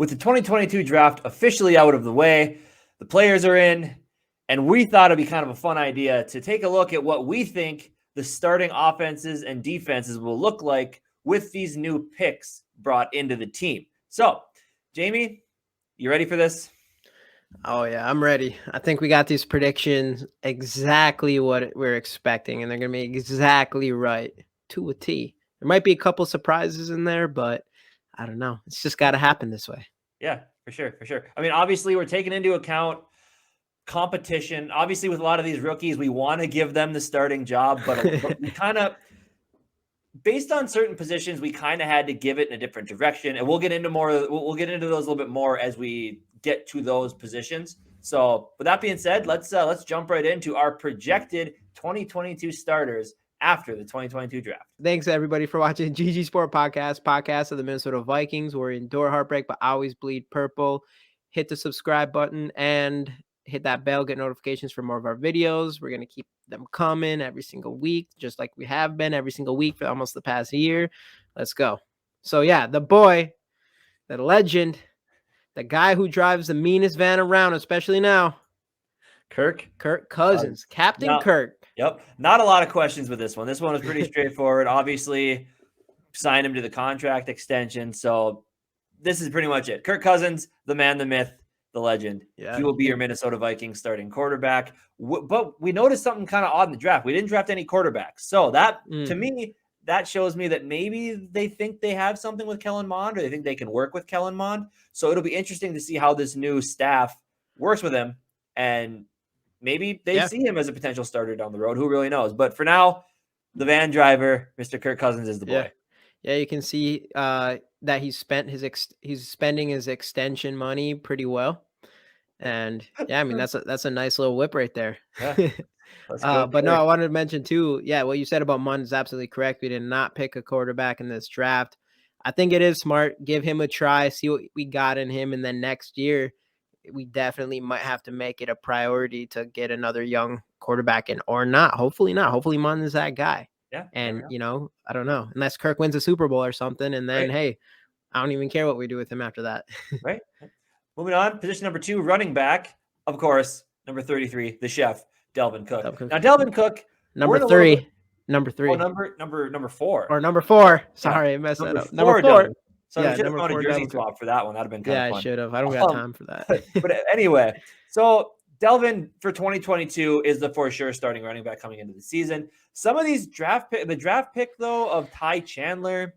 with the 2022 draft officially out of the way, the players are in, and we thought it'd be kind of a fun idea to take a look at what we think the starting offenses and defenses will look like with these new picks brought into the team. So, Jamie, you ready for this? Oh, yeah, I'm ready. I think we got these predictions exactly what we're expecting, and they're going to be exactly right to a T. There might be a couple surprises in there, but I don't know. It's just got to happen this way. Yeah, for sure, for sure. I mean, obviously, we're taking into account competition. Obviously, with a lot of these rookies, we want to give them the starting job, but we kind of, based on certain positions, we kind of had to give it in a different direction. And we'll get into more. We'll get into those a little bit more as we get to those positions. So, with that being said, let's jump right into our projected 2022 starters after the 2022 draft. Thanks everybody for watching GG Sport podcast of the Minnesota Vikings. We're endure heartbreak, but always bleed purple. Hit the subscribe button and hit that bell, get notifications for more of our videos. We're going to keep them coming every single week, just like we have been every single week for almost the past year. Let's go. So yeah, the boy, the legend, the guy who drives the meanest van around, especially now, Kirk Cousins, Captain Kirk. Yep. Not a lot of questions with this one. This one was pretty straightforward. Obviously, signed him to the contract extension. So this is pretty much it. Kirk Cousins, the man, the myth, the legend. Yeah. He will be your Minnesota Vikings starting quarterback. But we noticed something kind of odd in the draft. We didn't draft any quarterbacks. So that, to me, that shows me that maybe they think they have something with Kellen Mond, or they think they can work with Kellen Mond. So it'll be interesting to see how this new staff works with him, and maybe they see him as a potential starter down the road. Who really knows? But for now, the van driver, Mr. Kirk Cousins, is the boy. Yeah, you can see that he's spending his extension money pretty well, and yeah, I mean that's a nice little whip right there. Yeah. But no, I wanted to mention too. Yeah, what you said about Munn is absolutely correct. We did not pick a quarterback in this draft. I think it is smart. Give him a try, see what we got in him, and then next year we definitely might have to make it a priority to get another young quarterback in, or not. Hopefully not. Hopefully Munn is that guy. Yeah. And I don't know, unless Kirk wins a Super Bowl or something, and then hey, I don't even care what we do with him after that. Right. Moving on, position number 2, running back. Of course, number 33, the chef, Dalvin Cook. Now, Dalvin Cook, number 3. Number 4. Or number 4. Sorry, I messed that up. Number 4. So I should have found a jersey swap for that one. That'd have been kind of fun. Yeah, I should have. I don't got time for that. But anyway, so Dalvin for 2022 is the for sure starting running back coming into the season. Some of these the draft pick though of Ty Chandler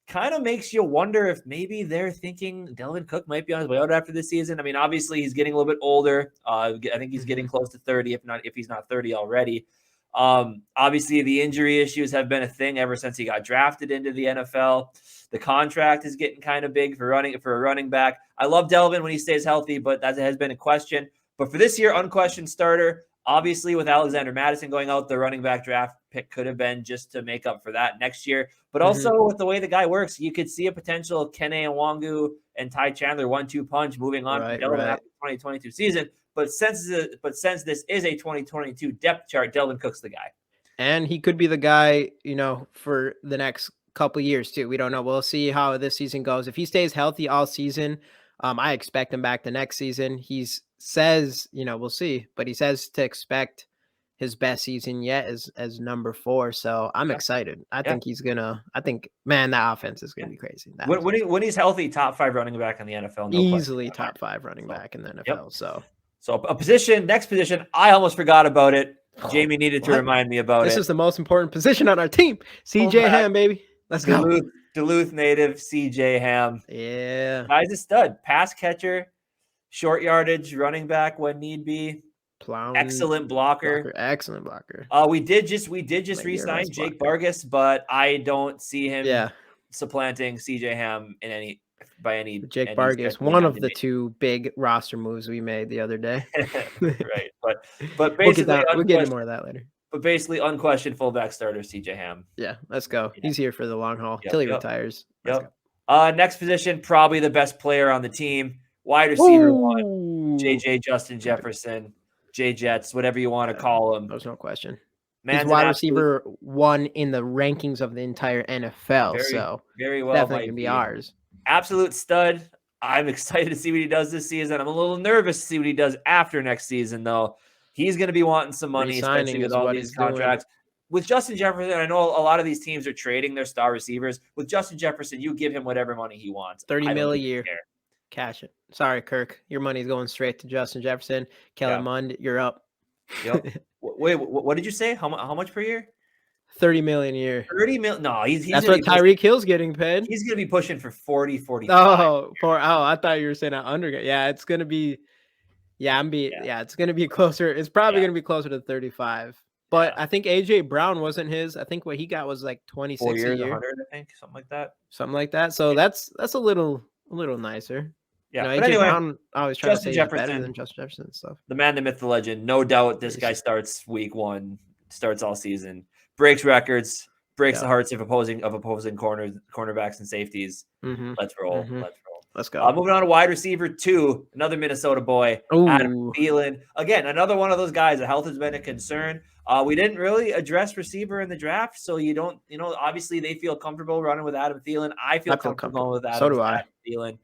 kind of makes you wonder if maybe they're thinking Dalvin Cook might be on his way out after this season. I mean, obviously he's getting a little bit older. I think he's getting close to 30, if he's not 30 already. Obviously the injury issues have been a thing ever since he got drafted into the NFL. The contract is getting kind of big for a running back. I love Dalvin when he stays healthy, but that has been a question. But for this year, unquestioned starter. Obviously, with Alexander Madison going out, the running back draft pick could have been just to make up for that next year. But also with the way the guy works, you could see a potential Kene Nwangu and Ty Chandler 1-2 punch moving on from Dalvin after the 2022 season. But since this is a 2022 depth chart, Dalvin Cook's the guy. And he could be the guy, for the next couple years too. We don't know. We'll see how this season goes. If he stays healthy all season, I expect him back the next season. He says, we'll see, but he says to expect his best season yet as number 4. So I'm excited. I think man, that offense is gonna be crazy. When he's healthy, top 5 running back in the NFL. Easily top 5 running back in the NFL. So next position, I almost forgot about it. Jamie needed to remind me about This is the most important position on our team. CJ Ham, baby. Let's go. Duluth native CJ Ham. Yeah. Guy's a stud. Pass catcher, short yardage, running back when need be. Excellent blocker. Excellent blocker. We did just re-sign Jake Vargas, but I don't see him supplanting CJ Ham by any Jake Vargas, one of the 2 big roster moves we made the other day. Right. But basically we'll get into more of that later. But basically, unquestioned fullback starter CJ Ham. Yeah, let's go. He's here for the long haul till he retires. Next position, probably the best player on the team, wide receiver 1, JJ Justin Jefferson, J-Jets, whatever you want to call him. There's no question. He's wide receiver 1 in the rankings of the entire NFL. Very well, definitely can be ours. Absolute stud. I'm excited to see what he does this season. I'm a little nervous to see what he does after next season, though. He's going to be wanting some money, especially Resigning with is all what these he's doing. contracts. With Justin Jefferson, I know a lot of these teams are trading their star receivers. With Justin Jefferson, you give him whatever money he wants. 30 I don't mil a even year. care. Cash it. Sorry, Kirk. Your money's going straight to Justin Jefferson. Kellen Mond, you're up. Yep. Wait, what did you say? How much per year? 30 million a year. 30 million. No, he's That's gonna what Tyreek Hill's getting paid. He's going to be pushing for 40, 45. I thought you were saying under. Yeah, it's going to be. Yeah, it's going to be closer. It's probably going to be closer to 35. But I think AJ Brown wasn't his. I think what he got was like 26 4 years, a year. 100, I think, something like that. So that's a little nicer. Yeah, you know, but AJ anyway, Brown always trying to say he's better than Justin Jefferson and stuff. The man, the myth, the legend. No doubt this guy starts week 1, starts all season, breaks records, breaks the hearts of opposing cornerbacks and safeties. Let's roll. Let's go. Moving on to wide receiver 2, another Minnesota boy, Adam Thielen. Again, another one of those guys. The health has been a concern. We didn't really address receiver in the draft, so you don't, obviously they feel comfortable running with Adam Thielen. I feel comfortable with Adam Thielen.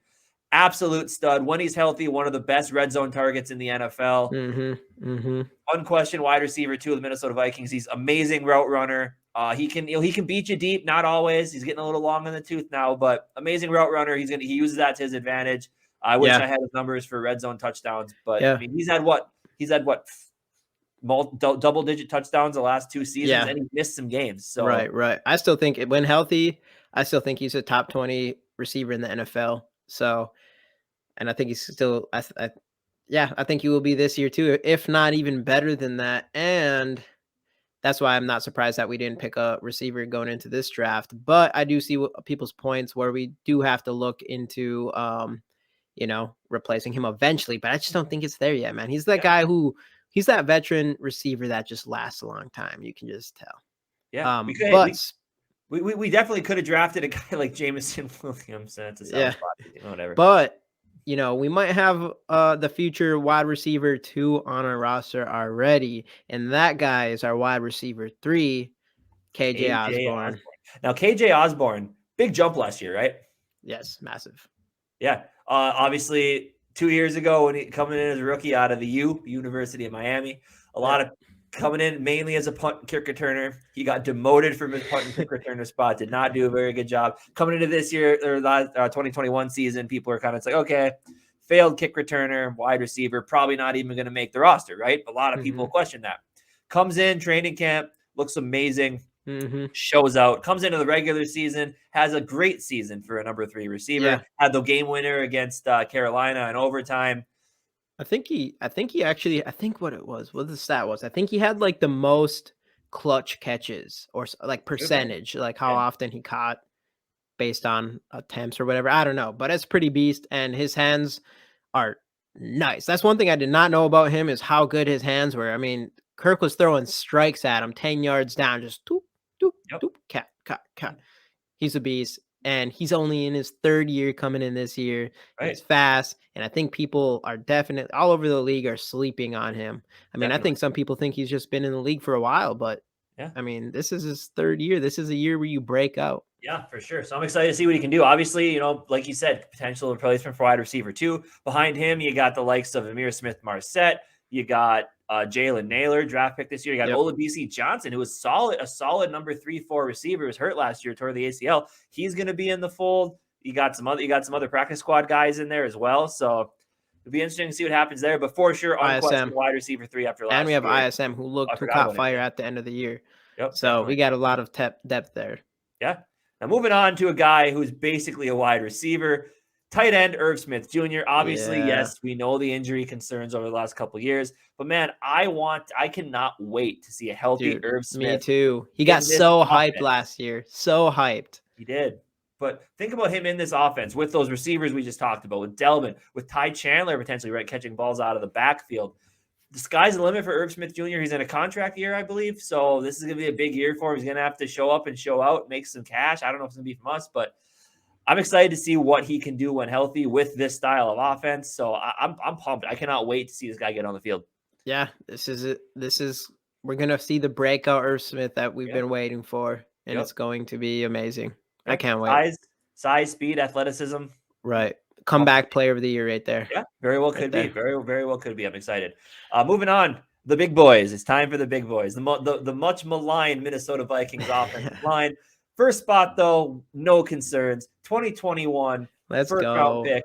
Absolute stud. When he's healthy, one of the best red zone targets in the NFL. Unquestioned wide receiver 2 of the Minnesota Vikings. He's amazing route runner. He can beat you deep, not always. He's getting a little long in the tooth now, but amazing route runner. He uses that to his advantage. I wish I had his numbers for red zone touchdowns, but I mean, he's had what double-digit touchdowns the last 2 seasons, and he missed some games. So right. I still think when healthy, he's a top 20 receiver in the NFL. So, and I think he's still, I think he will be this year too, if not even better than that. And that's why I'm not surprised that we didn't pick a receiver going into this draft. But I do see people's points where we do have to look into, replacing him eventually. But I just don't think it's there yet, man. He's that guy he's that veteran receiver that just lasts a long time. You can just tell. Yeah. We definitely could have drafted a guy like Jameson Williamson to sell whatever. But we might have the future wide receiver 2 on our roster already, and that guy is our wide receiver 3, KJ Osborne. Now, KJ Osborne, big jump last year, right? Yes, massive. Yeah, obviously 2 years ago when he coming in as a rookie out of the University of Miami, a lot of coming in mainly as a punt and kick returner. He got demoted from his punt and kick returner spot. Did not do a very good job. Coming into this year, or 2021 season, people are kind of like, okay, failed kick returner, wide receiver, probably not even going to make the roster, right? A lot of people question that. Comes in, training camp, looks amazing, shows out, comes into the regular season, has a great season for a number 3 receiver. Had the game winner against Carolina in overtime. I think what the stat was, I think he had like the most clutch catches or like percentage, like how often he caught based on attempts or whatever. I don't know, but it's pretty beast, and his hands are nice. That's one thing I did not know about him, is how good his hands were. I mean, Kirk was throwing strikes at him 10 yards down, just doop, doop, doop, cat. He's a beast. And he's only in his 3rd year coming in this year. Right. He's fast. And I think people are definitely all over the league are sleeping on him. I mean, I think some people think he's just been in the league for a while, but I mean, this is his 3rd year. This is a year where you break out. Yeah, for sure. So I'm excited to see what he can do. Obviously, like you said, potential replacement for wide receiver 2. Behind him, you got the likes of Amir Smith-Marset. You got Jalen Naylor, draft pick this year. You got Olabisi Johnson, who was a solid number 3-4 receiver. He was hurt last year, tore the ACL. He's going to be in the fold. You got some other practice squad guys in there as well. So it'll be interesting to see what happens there. But for sure, unquestioned wide receiver 3 after last year. And we have ISM, who caught fire at the end of the year. Yep. So we got a lot of depth there. Yeah. Now moving on to a guy who's basically a wide receiver. Tight end, Irv Smith Jr. Obviously, yes, we know the injury concerns over the last couple of years, but man, I cannot wait to see a healthy Irv Smith. Me too. He got so hyped last year. So hyped. He did. But think about him in this offense with those receivers we just talked about, with Delvin, with Ty Chandler potentially, right, catching balls out of the backfield. The sky's the limit for Irv Smith Jr. He's in a contract year, I believe, so this is going to be a big year for him. He's going to have to show up and show out, make some cash. I don't know if it's going to be from us, but I'm excited to see what he can do when healthy with this style of offense. So I'm pumped. I cannot wait to see this guy get on the field. Yeah, this is it. We're going to see the breakout Irv Smith that we've been waiting for, and it's going to be amazing. I can't wait. Size, speed, athleticism. Right. comeback player of the year right there. Yeah, very well could be. there. Very well could be. I'm excited. Moving on, the big boys. It's time for the big boys. The much maligned Minnesota Vikings offensive line. First spot though, no concerns. 2021 Let's first round go. pick,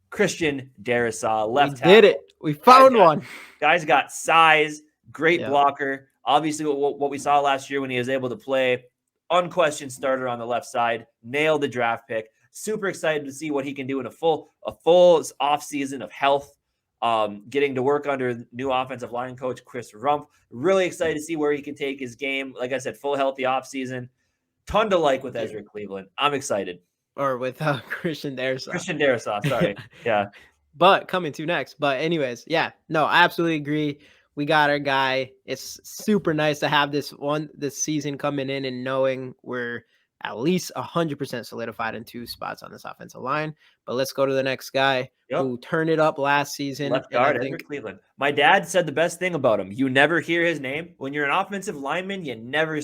Christian Darrisaw, left We tackle. did it. We found one. Guys got size, great Yep. blocker. Obviously, what we saw last year when he was able to play, unquestioned starter on the left side, nailed the draft pick. Super excited to see what he can do in a full off season of health. Getting to work under new offensive line coach Chris Rumpf. Really excited to see where he can take his game. Like I said, full healthy off season. Ton to like with Ezra Cleveland. I'm excited. Or with Christian Darrisaw. Christian Darrisaw, sorry. Yeah. But coming to next. But anyways, yeah, no, I absolutely agree. We got our guy. It's super nice to have this season coming in and knowing we're at least 100% solidified in 2 spots on this offensive line. But let's go to the next guy who turned it up last season. Left guard, Ezra Cleveland. My dad said the best thing about him. You never hear his name. When you're an offensive lineman, you never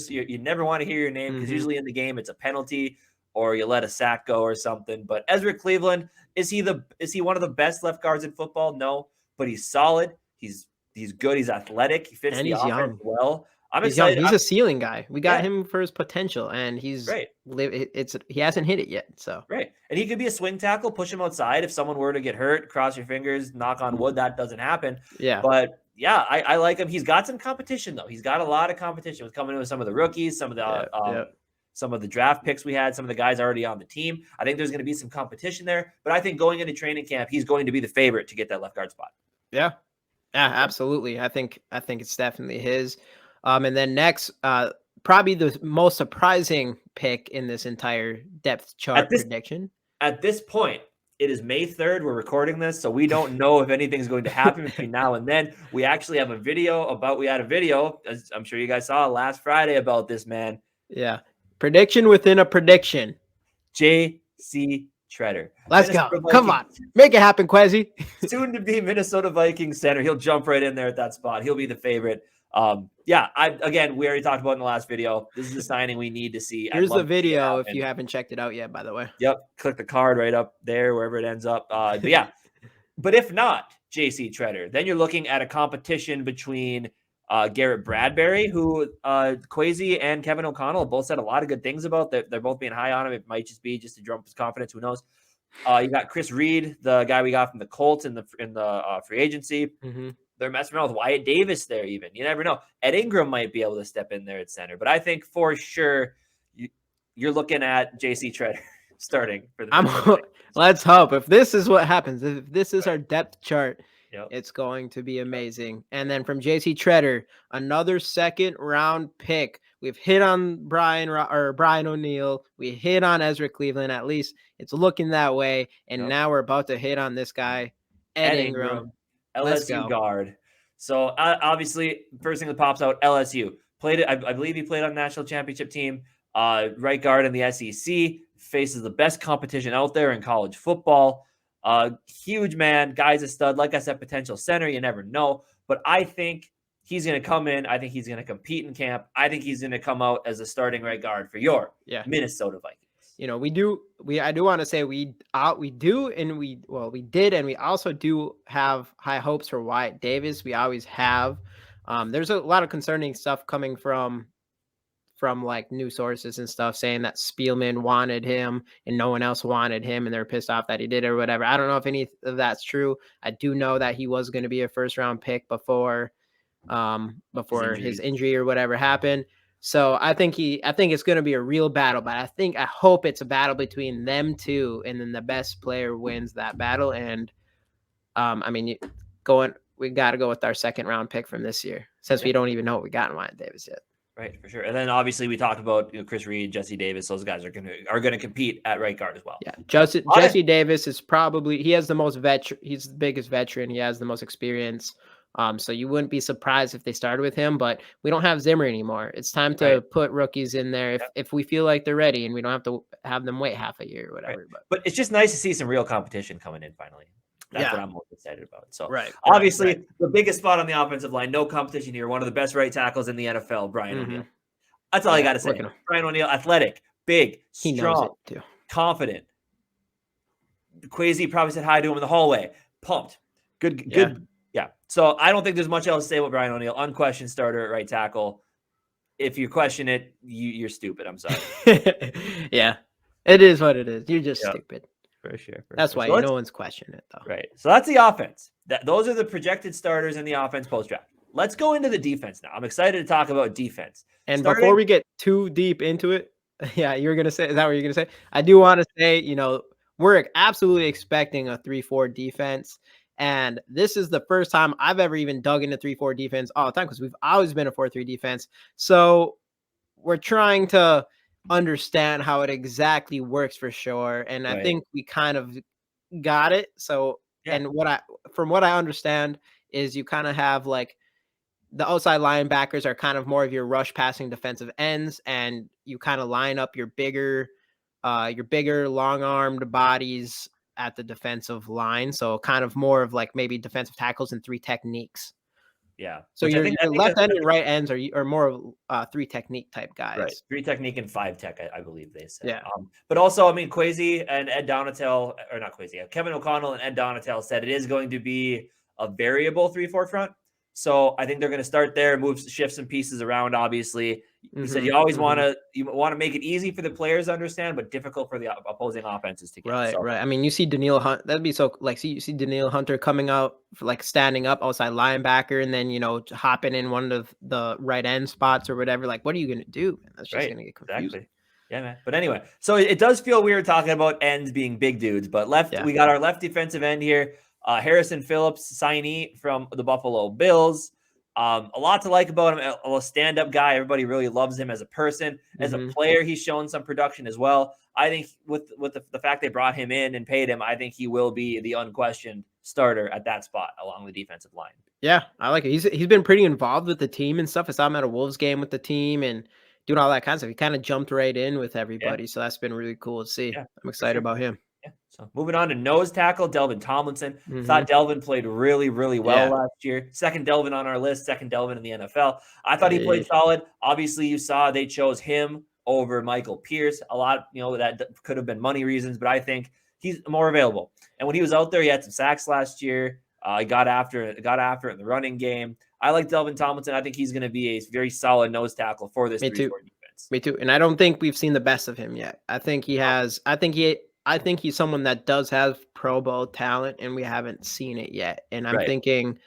want to hear your name because usually in the game it's a penalty or you let a sack go or something. But Ezra Cleveland, is he one of the best left guards in football? No, but he's solid. He's good. He's athletic. He fits the offense young. Well. I'm excited. He's a ceiling guy. We got him for his potential, and he's right. He hasn't hit it yet. So right, and he could be a swing tackle. Push him outside if someone were to get hurt. Cross your fingers. Knock on wood, that doesn't happen. Yeah, but yeah, I like him. He's got some competition though. He's got a lot of competition with coming in with some of the rookies, some of the some of the draft picks we had, some of the guys already on the team. I think there's going to be some competition there. But I think going into training camp, he's going to be the favorite to get that left guard spot. Yeah, absolutely. I think it's definitely his. And then next, probably the most surprising pick in this entire depth chart prediction. At this point, it is May 3rd. We're recording this, so we don't know if anything's going to happen between now and then. We actually have we had a video, as I'm sure you guys saw last Friday about this man. Yeah. Prediction within a prediction. J.C. Treader. Let's go. Come on. Make it happen, Quezzy. Soon to be Minnesota Vikings center. He'll jump right in there at that spot. He'll be the favorite. We already talked about in the last video. This is the signing we need to see. Here's the video if you haven't checked it out yet, by the way. Yep. Click the card right up there, wherever it ends up. But if not JC Treader, then you're looking at a competition between Garrett Bradbury, who Kwesi and Kevin O'Connell both said a lot of good things about. They're both being high on him. It might just be to drum up his confidence. Who knows? You got Chris Reed, the guy we got from the Colts in the free agency. Mm-hmm. They're messing around with Wyatt Davis there even. You never know. Ed Ingram might be able to step in there at center. But I think for sure you're looking at J.C. Treader starting for the Let's hope. If this is what happens, if this is our depth chart, it's going to be amazing. And then from J.C. Treader, another second-round pick. We've hit on Brian O'Neill. We hit on Ezra Cleveland. At least it's looking that way. And now we're about to hit on this guy, Ed Ingram. LSU guard. So obviously, first thing that pops out, LSU played it. I believe he played on the national championship team. Right guard in the SEC, faces the best competition out there in college football. Huge man, guy's a stud. Like I said, potential center. You never know, but I think he's going to come in. I think he's going to compete in camp. I think he's going to come out as a starting right guard for your Minnesota Vikings. I do want to say we did, and we also do have high hopes for Wyatt Davis. We always have. There's a lot of concerning stuff coming from like news sources and stuff saying that Spielman wanted him and no one else wanted him and they're pissed off that he did it or whatever. I don't know if any of that's true. I do know that he was going to be a first round pick before his injury or whatever happened. So I think it's going to be a real battle, but I hope it's a battle between them two, and then the best player wins that battle. And we got to go with our second round pick from this year, since we don't even know what we got in Wyatt Davis yet. Right, for sure. And then obviously we talked about Chris Reed, Jesse Davis. Those guys are gonna compete at right guard as well. Yeah, Jesse Davis is he has the most he's the biggest veteran. He has the most experience. So you wouldn't be surprised if they started with him, but we don't have Zimmer anymore. It's time to put rookies in there if we feel like they're ready, and we don't have to have them wait half a year or whatever. Right. But it's just nice to see some real competition coming in finally. That's what I'm most excited about. So obviously the biggest spot on the offensive line, no competition here. One of the best right tackles in the NFL, Brian O'Neill. That's all I got to say. Brian O'Neill, athletic, big, strong, confident. Kwesi probably said hi to him in the hallway. Pumped. Good. Yeah. Yeah. So I don't think there's much else to say about Brian O'Neill. Unquestioned starter at right tackle. If you question it, you're stupid. I'm sorry. Yeah. It is what it is. You're just stupid. For sure. That's why no one's questioning it, though. Right. So that's the offense. Those are the projected starters in the offense post-draft. Let's go into the defense now. I'm excited to talk about defense. And before we get too deep into it, yeah, you were going to say, is that what you're going to say? I do want to say, we're absolutely expecting a 3-4 defense. And this is the first time I've ever even dug into 3-4 defense all the time, because we've always been a 4-3 defense. So we're trying to understand how it exactly works for sure. And I think we kind of got it. So, and from what I understand is you kind of have like the outside linebackers are kind of more of your rush passing defensive ends, and you kind of line up your bigger long-armed bodies at the defensive line. So kind of more of like maybe defensive tackles and 3 techniques. Yeah. So your left end and right ends are more of 3 technique type guys. Right. 3 technique and 5 tech, I believe they said. Yeah. But also, I mean, Kwesi and Ed Donatel, or not Kwesi, Kevin O'Connell and Ed Donatel said it is going to be a variable 3-4 front. So I think they're going to start there, shift some pieces around. Obviously, he said you always want to make it easy for the players to understand, but difficult for the opposing offenses to get. Right. I mean, you see Danielle Hunt. That'd be so like you see Danielle Hunter coming out for like standing up outside linebacker, and then hopping in one of the right end spots or whatever. Like, what are you going to do? Man? That's just going to get confusing. Exactly. Yeah, man. But anyway, so it does feel weird talking about ends being big dudes, but we got our left defensive end here. Harrison Phillips, signee from the Buffalo Bills. A lot to like about him. A stand-up guy. Everybody really loves him as a person. As a player, he's shown some production as well. I think with the fact they brought him in and paid him, I think he will be the unquestioned starter at that spot along the defensive line. Yeah, I like it. He's been pretty involved with the team and stuff. I saw him at a Wolves game with the team and doing all that kind of stuff. He kind of jumped right in with everybody. So that's been really cool to see. Yeah, I'm excited about him. Yeah. So moving on to nose tackle, Delvin Tomlinson. Thought Delvin played really, really well last year. Second Delvin on our list, second Delvin in the NFL. I thought he played solid. Obviously, you saw they chose him over Michael Pierce. A lot, that could have been money reasons, but I think he's more available. And when he was out there, he had some sacks last year. He got after it in the running game. I like Delvin Tomlinson. I think he's going to be a very solid nose tackle for this 3-4 defense. Me too. And I don't think we've seen the best of him yet. I think he has. I think he's someone that does have Pro Bowl talent, and we haven't seen it yet. And I'm thinking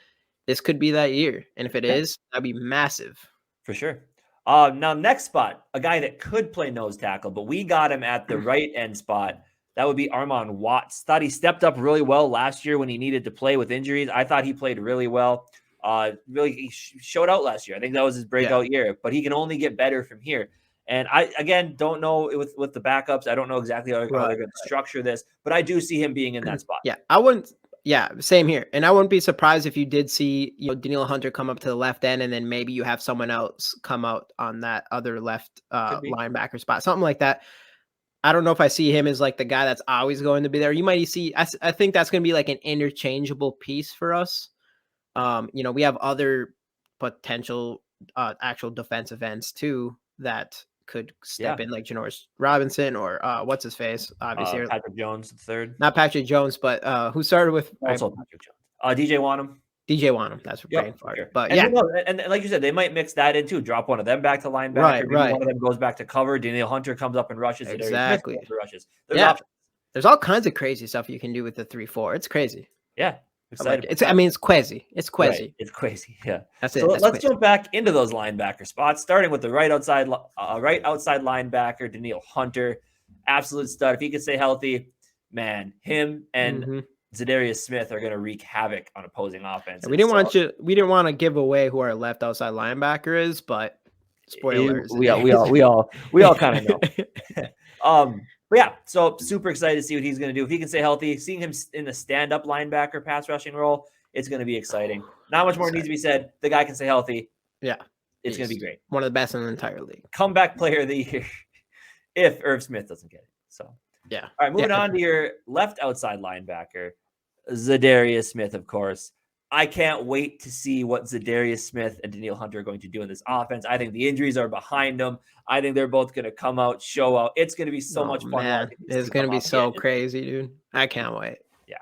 this could be that year. And if it is, that'd be massive. For sure. Now, next spot, a guy that could play nose tackle, but we got him at the right end spot. That would be Armon Watts. Thought he stepped up really well last year when he needed to play with injuries. I thought he played really well. He showed out last year. I think that was his breakout year, but he can only get better from here. And I, again, don't know with the backups. I don't know exactly how they're going to structure this, but I do see him being in that spot. Same here. And I wouldn't be surprised if you did see, Danielle Hunter come up to the left end, and then maybe you have someone else come out on that other left linebacker spot, something like that. I don't know if I see him as like the guy that's always going to be there. You might see, I think that's going to be like an interchangeable piece for us. We have other potential actual defensive ends too that could step in, like Janoris Robinson or what's his face, obviously Patrick Jones third, not Patrick Jones, but who started with also Patrick Jones, DJ Wanham. That's brain fart. Sure. But and like you said, they might mix that in too. Drop one of them back to linebacker. Right. One of them goes back to cover. Danielle Hunter comes up and rushes. Exactly. Rushes. There's all kinds of crazy stuff you can do with the 3-4. It's crazy. Yeah. Excited. It's Kwesi. It's Kwesi. Right. It's Kwesi. Yeah. That's it. So let's jump back into those linebacker spots, starting with the right outside linebacker, Danielle Hunter. Absolute stud. If he could stay healthy, man, him and Zadarius Smith are going to wreak havoc on opposing offense. We didn't want to give away who our left outside linebacker is, but spoilers. We all kind of know. But yeah, so super excited to see what he's going to do. If he can stay healthy, seeing him in the stand-up linebacker pass rushing role, it's going to be exciting. Not much more needs to be said. The guy can stay healthy. Yeah. It's going to be great. One of the best in the entire league. Comeback player of the year if Irv Smith doesn't get it. So, yeah. All right, moving on to your left outside linebacker, Zadarius Smith, of course. I can't wait to see what Zadarius Smith and Danielle Hunter are going to do in this offense. I think the injuries are behind them. I think they're both going to come out, show out. It's going to be so much fun. It's going to be so crazy, dude. I can't wait. Yeah,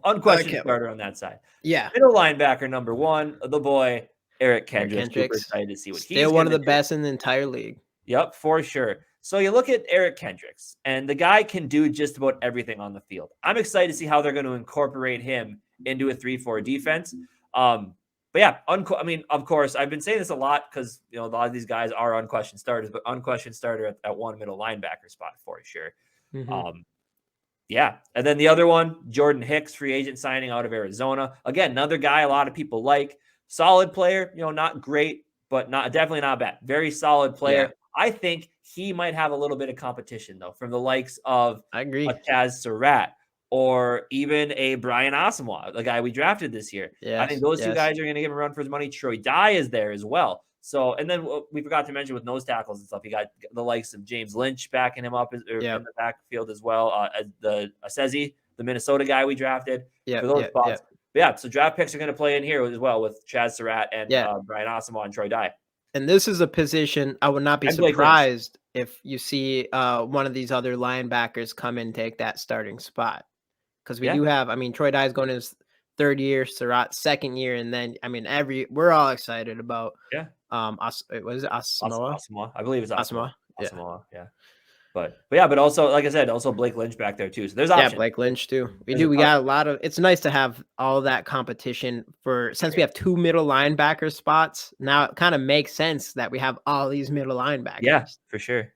unquestioned starter on that side. Yeah. Middle linebacker number 1, the boy Eric Eric Kendricks. Super Kendricks, excited to see what he's still one going of to the do. best in the entire league. Yep, for sure. So you look at Eric Kendricks, and the guy can do just about everything on the field. I'm excited to see how they're going to incorporate him into a 3-4 defense. But yeah, I mean, of course, I've been saying this a lot because a lot of these guys are unquestioned starters, but unquestioned starter at one middle linebacker spot for sure. Mm-hmm. Yeah, and then the other one, Jordan Hicks, free agent signing out of Arizona. Again, another guy a lot of people like. Solid player, not great, but definitely not bad. Very solid player. Yeah. I think he might have a little bit of competition though from the likes of I agree. a Chaz Surratt or even a Brian Asamoah, the guy we drafted this year. I think those two guys are going to give him a run for his money. Troy Dye is there as well. So, and then we forgot to mention with nose tackles and stuff, you got the likes of James Lynch backing him up in the backfield as well. The Asezi, the Minnesota guy we drafted for those spots. Yeah, so draft picks are going to play in here as well with Chaz Surratt and Brian Asamoah and Troy Dye. And this is a position I would not be surprised if you see one of these other linebackers come and take that starting spot. Because we do have, I mean, Troy Dye is going in his 3rd year, Surratt 2nd year, and then I mean we're all excited about was it Asamoah? Asamoah. I believe it's Asamoah. Asamoah. Yeah. But also, like I said, also Blake Lynch back there too. So there's options. Yeah, Blake Lynch too. We got a lot of. It's nice to have all that competition since we have 2 middle linebacker spots. Now it kind of makes sense that we have all these middle linebackers. Yeah, for sure.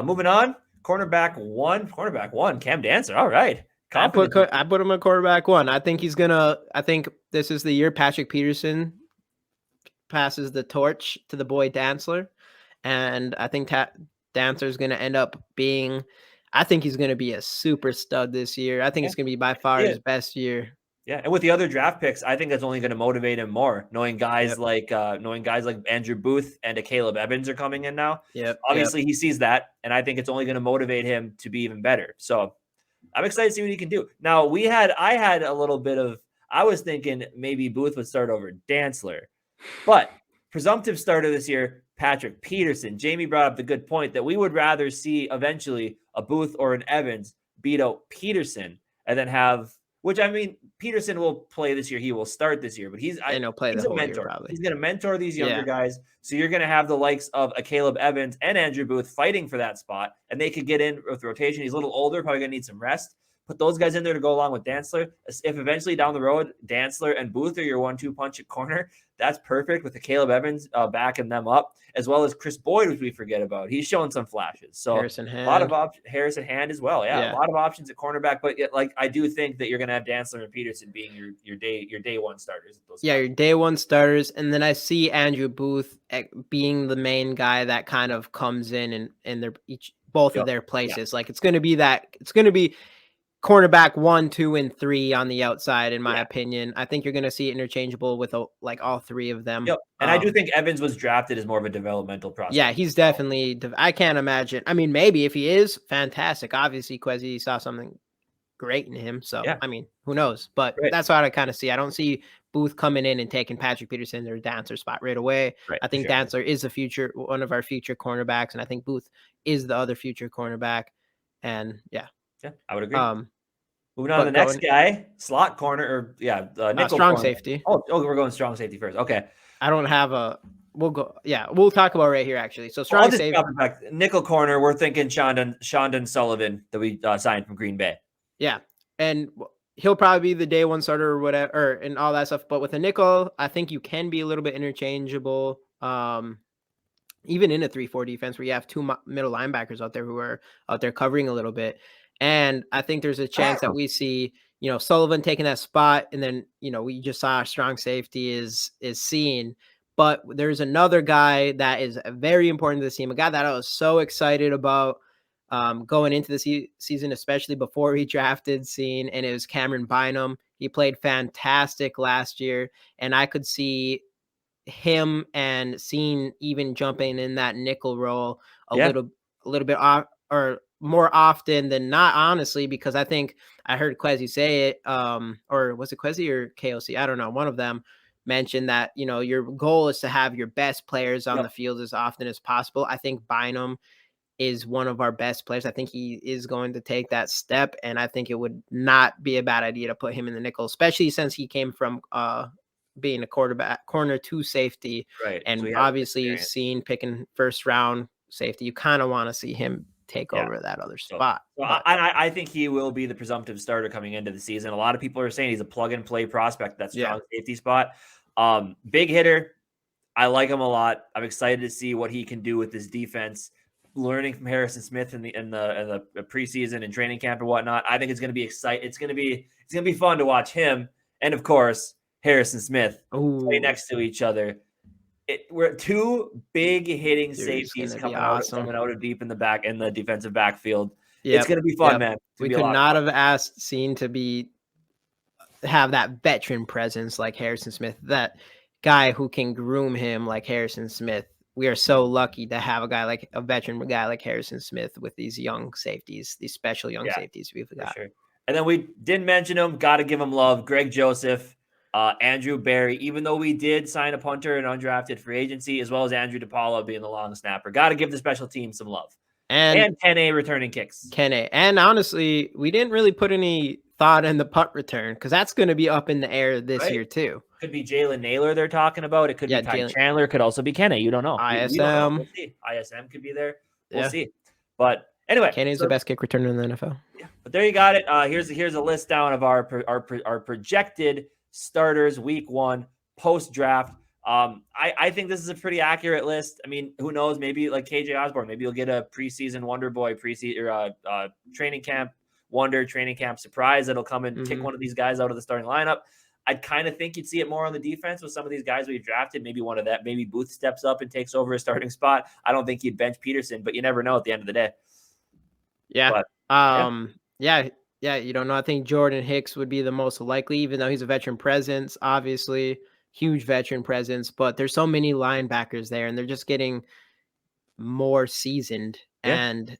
Moving on, cornerback one, Cam Dancer. All right, I put him at quarterback 1. I think I think this is the year Patrick Peterson passes the torch to the boy Dantzler, and I think Dancer is going to end up being. I think he's going to be a super stud this year. I think it's going to be by far his best year. Yeah, and with the other draft picks, I think that's only going to motivate him more. Knowing guys like Andrew Booth and Caleb Evans are coming in now. Obviously, he sees that, and I think it's only going to motivate him to be even better. So I'm excited to see what he can do. Now I had a little bit of. I was thinking maybe Booth would start over Dantzler, but presumptive starter this year, Patrick Peterson. Jamie brought up the good point that we would rather see eventually a Booth or an Evans beat out Peterson and then have, which I mean, Peterson will play this year. He will start this year, but he's a mentor. He's going to mentor these younger guys. So you're going to have the likes of a Caleb Evans and Andrew Booth fighting for that spot, and they could get in with rotation. He's a little older, probably going to need some rest. Put those guys in there to go along with Dantzler. If eventually down the road, Dantzler and Booth are your 1-2 punch at corner, that's perfect with the Caleb Evans backing them up, as well as Chris Boyd, which we forget about. He's showing some flashes. So Harrison Hand. A lot of Harrison Hand as well. Yeah, a lot of options at cornerback. But I do think that you're going to have Dantzler and Peterson being your day one starters. Your day one starters. And then I see Andrew Booth being the main guy that kind of comes in their both of their places. Like it's going to be cornerback 1, 2, and 3 on the outside, in my opinion. I think you're going to see interchangeable with all 3 of them. Yep. And I do think Evans was drafted as more of a developmental process. Yeah, he's definitely. I can't imagine. I mean, maybe if he is, fantastic. Obviously, Kwesi saw something great in him. So, I mean, who knows? But that's what I kind of see. I don't see Booth coming in and taking Patrick Peterson their Dancer spot right away. I think Dancer is the future, one of our future cornerbacks, and I think Booth is the other future cornerback. And yeah, I would agree. Moving on to the next guy, slot corner nickel strong corner. Safety. Oh, we're going strong safety first. Okay. I don't have a. We'll go. Yeah, we'll talk about right here actually. So strong safety. Nickel corner. We're thinking Shondon Sullivan that we signed from Green Bay. Yeah, and he'll probably be the day one starter or whatever, and all that stuff. But with a nickel, I think you can be a little bit interchangeable. Even in a 3-4 defense where you have 2 middle linebackers out there who are out there covering a little bit. And I think there's a chance that we see, Sullivan taking that spot. And then, we just saw our strong safety is seen. But there's another guy that is very important to the team, a guy that I was so excited about going into the season, especially before he drafted scene, and it was Cameron Bynum. He played fantastic last year, and I could see him and Scene even jumping in that nickel role a little bit off, or more often than not, honestly, because I think I heard Kwesi say it, or was it Kwesi or KOC? I don't know. One of them mentioned that, your goal is to have your best players on the field as often as possible. I think Bynum is one of our best players. I think he is going to take that step, and I think it would not be a bad idea to put him in the nickel, especially since he came from being a quarterback, corner to safety, Right. So and he has obviously experience. seen picking first round safety. You kind of want to see him take Yeah. over that other So, spot. I think he will be the presumptive starter coming into the season. A lot of people are saying he's a plug and play prospect, that strong safety spot. Big hitter. I like him a lot. I'm excited to see what he can do with this defense. Learning from Harrison Smith in the preseason and training camp and whatnot. I think it's going to be exciting. It's going to be fun to watch him and of course Harrison Smith play next to each other. We're two big hitting safeties coming out of deep in the defensive backfield. It's going to be fun, man. We could not have asked Scene to have that veteran presence like Harrison Smith, that guy who can groom him like Harrison Smith. We are so lucky to have a veteran guy like Harrison Smith with these young safeties, these special young safeties we've got. Sure. And then we didn't mention him. Got to give him love. Greg Joseph, Andrew Barry, even though we did sign a punter and undrafted free agency, as well as Andrew DePaulo being the long snapper. Got to give the special team some love. And Ken A returning kicks. And honestly, we didn't really put any thought in the punt return because that's going to be up in the air this year too. Could be Jalen Naylor they're talking about. It could be Ty Chandler. Could also be Ken A. You don't know. ISM. We don't know. We'll see. ISM could be there. We'll see. But anyway, Ken A's the best kick returner in the NFL. Yeah, but there you got it. Here's a list down of our projected starters week 1 post draft. I think this is a pretty accurate list. I mean, who knows? Maybe like KJ Osborne, maybe you'll get a preseason wonder boy, training camp wonder, training camp surprise that'll come and kick one of these guys out of the starting lineup. I kind of think you'd see it more on the defense with some of these guys we've drafted. Maybe one of that, maybe Booth steps up and takes over a starting spot. I don't think he'd bench Peterson, but you never know at the end of the day. Yeah. You don't know. I think Jordan Hicks would be the most likely, even though he's a veteran presence, obviously huge veteran presence, but there's so many linebackers there and they're just getting more seasoned. And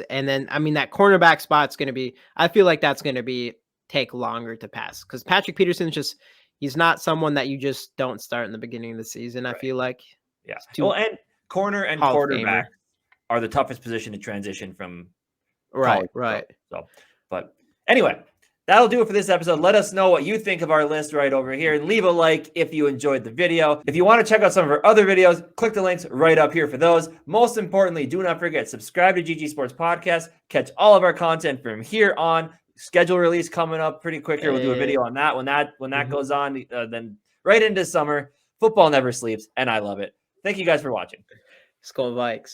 then, I mean, that cornerback spot's going to be, I feel like that's going to take longer to pass because Patrick Peterson's he's not someone that you just don't start in the beginning of the season. I feel like. Yeah. Well, and corner and quarterback are the toughest position to transition from. Right. So, but anyway, that'll do it for this episode. Let us know what you think of our list right over here and leave a like if you enjoyed the video. If you want to check out some of our other videos, click the links right up here for those. Most importantly, do not forget, subscribe to GG Sports Podcast. Catch all of our content from here on. Schedule release coming up pretty quick here. We'll do a video on that. When that goes on, then right into summer. Football never sleeps, and I love it. Thank you guys for watching. SKOL Vikes.